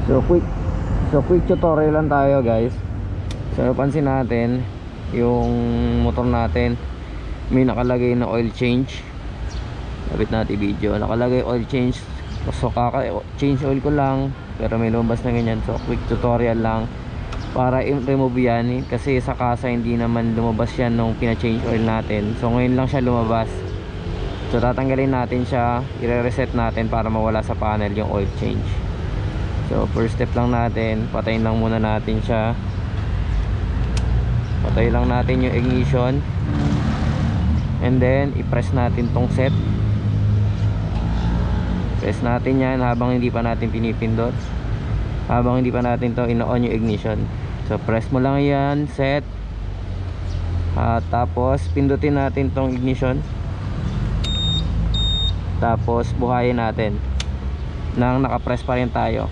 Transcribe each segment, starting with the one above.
So quick tutorial lang tayo guys. So pansin natin yung motor natin may nakalagay na oil change. Lapit natin video, nakalagay oil change. So kaka-change oil ko lang pero may lumabas na ganyan. So quick tutorial lang para i-remove yan, kasi sa kasa hindi naman lumabas yan nung pina-change oil natin. So ngayon lang siya lumabas. So tatanggalin natin siya, i-reset natin para mawala sa panel yung oil change. So first step lang natin, patayin lang muna natin siya. Patay lang natin yung ignition. And then i-press natin tong set. Press natin yan habang hindi pa natin pinipindot. Habang hindi pa natin to ino-on yung ignition. So press mo lang yan, set. Tapos pindutin natin tong ignition. Tapos buhayin natin nang nakapress pa rin tayo.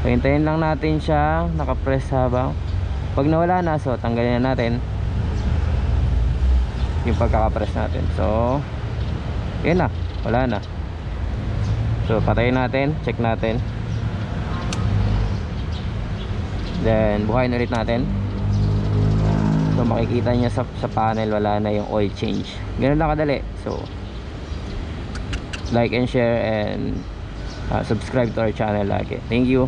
So hintayin lang natin siya nakapress habang pag nawala na, so tanggalin na natin yung pagkakapress natin. So yun na, wala na. So patayin natin, check natin, then buhayin ulit natin. So makikita niya sa panel wala na yung oil change. Ganun lang kadali. So like and share and subscribe to our channel lagi. Thank you.